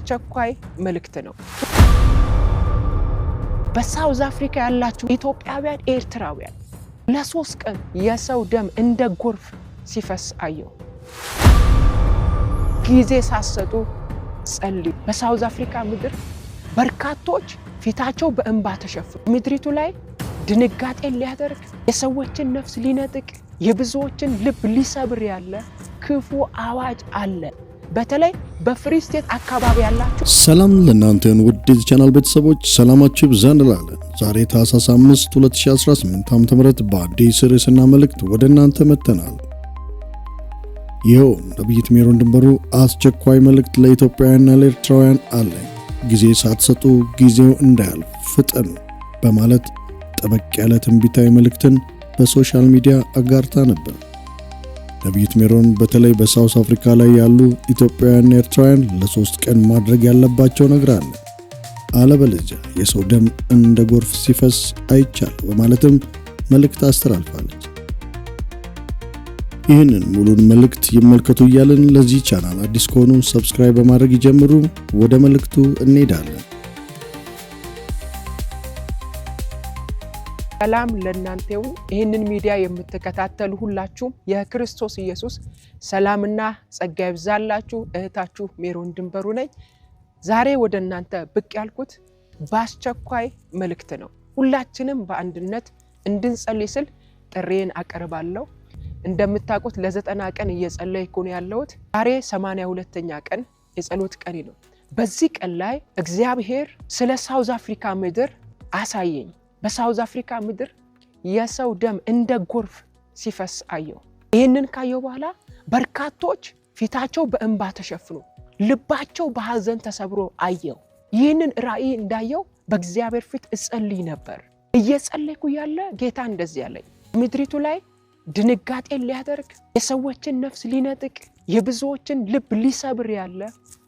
በአስቸኳይ መልእክት ነው። በሳውዝ አፍሪካ ያላችሁ ኢትዮጵያውያን ኤርትራውያን ለ3 ቀን የሰው ደም እንደ ጎርፍ ሲፈስ አየው። ጊዜ ሳሰጡ ጸልዩ። በሳውዝ አፍሪካ ምድር በርካቶች ፊታቸው በእንባ ተሸፍኑ። ምድሪቱ ላይ ድንጋጤ ሊያደርግ የሰዎችን ነፍስ ሊነጥቅ የብዙዎችን ልብ ሊሰብር ያለ ክፉ አዋጅ አለ። በተለይ በፍሪ ስቴት አካባቢ ያላችሁ ሰላም ለእናንተ ውድ የቻናል ቤተሰቦች ሰላማችሁ ይብዛ እንላለን። ዛሬ ታኅሳስ 5 2018 ዓ.ም በአዲስ ርዕስና መልእክት ወደ እናንተ መጥተናል። ይኸው ነብይት ሜሮን ድንበሩ አስቸኳይ መልእክት ለኢትዮጵያውያንና ለኤርትራውያን አለ። ጊዜ ሳትሰጡ ጊዜው እንዳያልፍ ፍጠኑ በማለት ጠበቅ ያለ ትንቢታዊ መልእክትን በሶሻል ሚዲያ አጋርታ ነበር። ነብይት ሜሮን በተለይ በሳውዝ አፍሪካ ላይ ያሉ ኢትዮጵያውያንና ኤርትራውያን ለ3 ቀን ማድረግ ያለባቸው ነገር አለ፣ አለበለዚያ የሰው ደም እንደ ጎርፍ ሲፈስ አይቻል በማለትም መልእክት አስተላልፋለች። ይህንን ሙሉን መልእክት ይመልከቱ እያልን ለዚህ ቻናል አዲስ ከሆኑ ሰብስክራይብ በማድረግ ይጀምሩ። ወደ መልእክቱ እንሄዳለን። ሰላም ለእናንተ ይሁን። ይህንን ሚዲያ የምትከታተሉ ሁላችሁም የክርስቶስ ኢየሱስ ሰላምና ጸጋ ይብዛላችሁ። እህታችሁ ሜሮን ድንበሩ ነኝ። ዛሬ ወደ እናንተ ብቅ ያልኩት በአስቸኳይ መልእክት ነው። ሁላችንም በአንድነት እንድንጸልይ ስል ጥሬን አቀርባለሁ። እንደምታውቁት ለ90 ቀን እየጸለይኩ ነው ያለሁት። ዛሬ 82ኛ ቀን የጸሎት ቀን ነው። በዚህ ቀን ላይ እግዚአብሔር ስለ ሳውዝ አፍሪካ ምድር አሳየኝ። በሳውዝ አፍሪካ ምድር የሰው ደም እንደ ጎርፍ ሲፈስ አየው። ይህንን ካየው በኋላ በርካቶች ፊታቸው በእንባ ተሸፍኑ፣ ልባቸው በሐዘን ተሰብሮ አየው። ይህንን ራእይ እንዳየው በእግዚአብሔር ፊት እጸልይ ነበር። እየጸለይኩ ያለ ጌታ እንደዚህ ያለኝ፣ ምድሪቱ ላይ ድንጋጤ ሊያደርግ የሰዎችን ነፍስ ሊነጥቅ የብዙዎችን ልብ ሊሰብር ያለ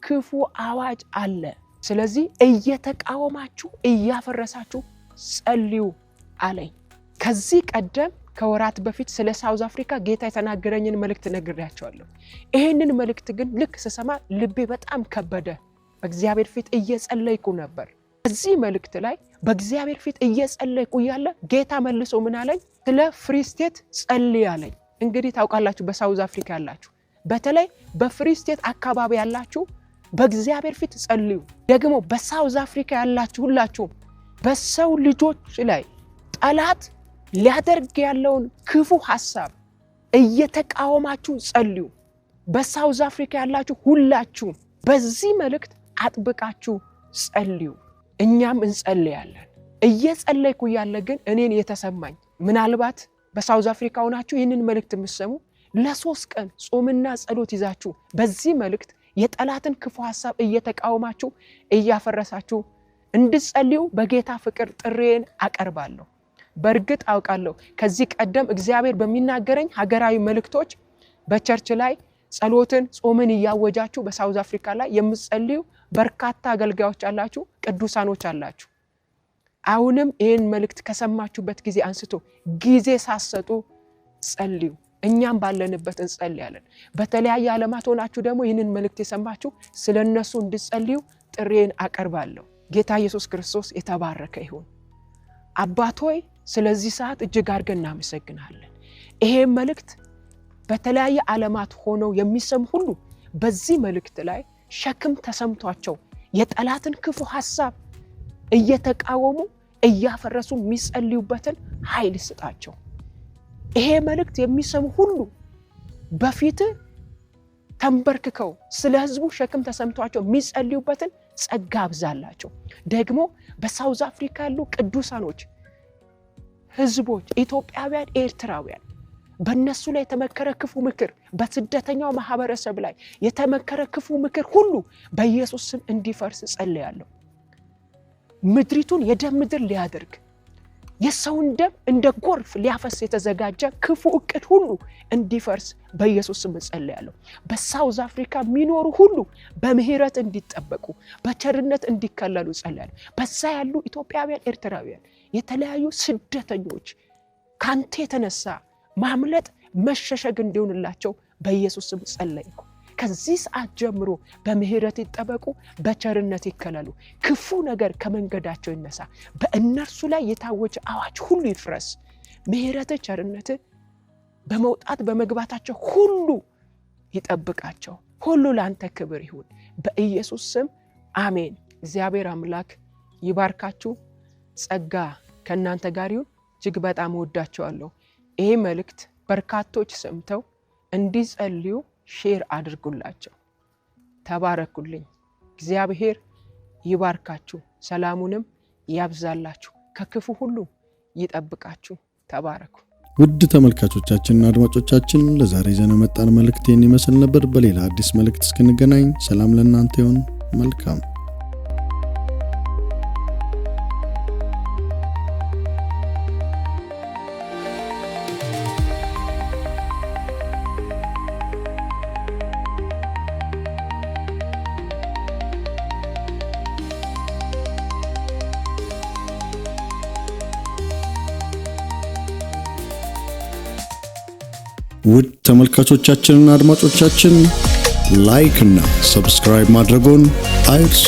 ክፉ አዋጅ አለ። ስለዚህ እየተቃወማችሁ እያፈረሳችሁ ጸልዩ አለኝ። ከዚህ ቀደም ከወራት በፊት ስለ ሳውዝ አፍሪካ ጌታ የተናገረኝን መልእክት ነግሬያቸዋለሁ። ይህንን መልእክት ግን ልክ ስሰማ ልቤ በጣም ከበደ። በእግዚአብሔር ፊት እየጸለይኩ ነበር። በዚህ መልእክት ላይ በእግዚአብሔር ፊት እየጸለይኩ ያለ ጌታ መልሶ ምን አለኝ? ስለ ፍሪ ስቴት ጸልይ አለኝ። እንግዲህ ታውቃላችሁ በሳውዝ አፍሪካ ያላችሁ በተለይ በፍሪ ስቴት አካባቢ ያላችሁ በእግዚአብሔር ፊት ጸልዩ። ደግሞ በሳውዝ አፍሪካ ያላችሁ ሁላችሁም በሰው ልጆች ላይ ጠላት ሊያደርግ ያለውን ክፉ ሐሳብ እየተቃወማችሁ ጸልዩ። በሳውዝ አፍሪካ ያላችሁ ሁላችሁም በዚህ መልእክት አጥብቃችሁ ጸልዩ። እኛም እንጸልያለን። እየጸለይኩ ያለ ግን እኔን የተሰማኝ ምናልባት በሳውዝ አፍሪካ ሆናችሁ ይህንን መልእክት የምትሰሙ ለ3 ቀን ጾምና ጸሎት ይዛችሁ በዚህ መልእክት የጠላትን ክፉ ሐሳብ እየተቃወማችሁ እያፈረሳችሁ እንድጸልዩ በጌታ ፍቅር ጥሬን አቀርባለሁ። በእርግጥ አውቃለሁ ከዚህ ቀደም እግዚአብሔር በሚናገረኝ ሀገራዊ መልእክቶች በቸርች ላይ ጸሎትን ጾምን እያወጃችሁ በሳውዝ አፍሪካ ላይ የምትጸልዩ በርካታ አገልጋዮች አላችሁ፣ ቅዱሳኖች አላችሁ። አሁንም ይህን መልእክት ከሰማችሁበት ጊዜ አንስቶ ጊዜ ሳትሰጡ ጸልዩ። እኛም ባለንበት እንጸልያለን። በተለያየ ዓለማት ሆናችሁ ደግሞ ይህንን መልእክት የሰማችሁ ስለነሱ እንድጸልዩ ጥሬን አቀርባለሁ። ጌታ ኢየሱስ ክርስቶስ የተባረከ ይሁን። አባት ሆይ ስለዚህ ሰዓት እጅግ አድርገን እናመሰግናለን። ይሄ መልእክት በተለያየ ዓለማት ሆነው የሚሰሙ ሁሉ በዚህ መልእክት ላይ ሸክም ተሰምቷቸው የጠላትን ክፉ ሐሳብ እየተቃወሙ እያፈረሱ የሚጸልዩበትን ኃይል ስጣቸው። ይሄ መልእክት የሚሰሙ ሁሉ በፊት ተንበርክከው ስለ ሕዝቡ ሸክም ተሰምቷቸው የሚጸልዩበትን ጸጋ አብዛላቸው። ደግሞ በሳውዝ አፍሪካ ያሉ ቅዱሳኖች ሕዝቦች ኢትዮጵያውያን፣ ኤርትራውያን በእነሱ ላይ የተመከረ ክፉ ምክር በስደተኛው ማህበረሰብ ላይ የተመከረ ክፉ ምክር ሁሉ በኢየሱስ ስም እንዲፈርስ ጸልያለሁ። ምድሪቱን የደም ምድር ሊያደርግ የሰውን ደም እንደ ጎርፍ ሊያፈስ የተዘጋጀ ክፉ እቅድ ሁሉ እንዲፈርስ በኢየሱስ ስም ጸልያለሁ። በሳውዝ አፍሪካ የሚኖሩ ሁሉ በምህረት እንዲጠበቁ በቸርነት እንዲከለሉ ጸልያለሁ። በዛ ያሉ ኢትዮጵያውያን፣ ኤርትራውያን የተለያዩ ስደተኞች ካንተ የተነሳ ማምለጥ መሸሸግ እንዲሆንላቸው በኢየሱስ ስም ጸልያለሁ። ከዚህ ሰዓት ጀምሮ በምህረት ይጠበቁ፣ በቸርነት ይከለሉ። ክፉ ነገር ከመንገዳቸው ይነሳ። በእነርሱ ላይ የታወጀ አዋጅ ሁሉ ይፍረስ። ምህረት ቸርነት በመውጣት በመግባታቸው ሁሉ ይጠብቃቸው። ሁሉ ላንተ ክብር ይሁን በኢየሱስ ስም አሜን። እግዚአብሔር አምላክ ይባርካችሁ። ጸጋ ከእናንተ ጋር ይሁን። እጅግ በጣም ወዳችኋለሁ። ይሄ መልእክት በርካቶች ሰምተው እንዲጸልዩ ሼር አድርጉላቸው። ተባረኩልኝ። እግዚአብሔር ይባርካችሁ፣ ሰላሙንም ያብዛላችሁ፣ ከክፉ ሁሉ ይጠብቃችሁ። ተባረኩ። ውድ ተመልካቾቻችንና አድማጮቻችን ለዛሬ ይዘን የመጣን መልእክት ይህን ይመስል ነበር። በሌላ አዲስ መልእክት እስክንገናኝ ሰላም ለእናንተ ይሁን። መልካም ውድ ተመልካቾቻችንና አድማጮቻችን ላይክ እና ሰብስክራይብ ማድረጎን አይርሱ።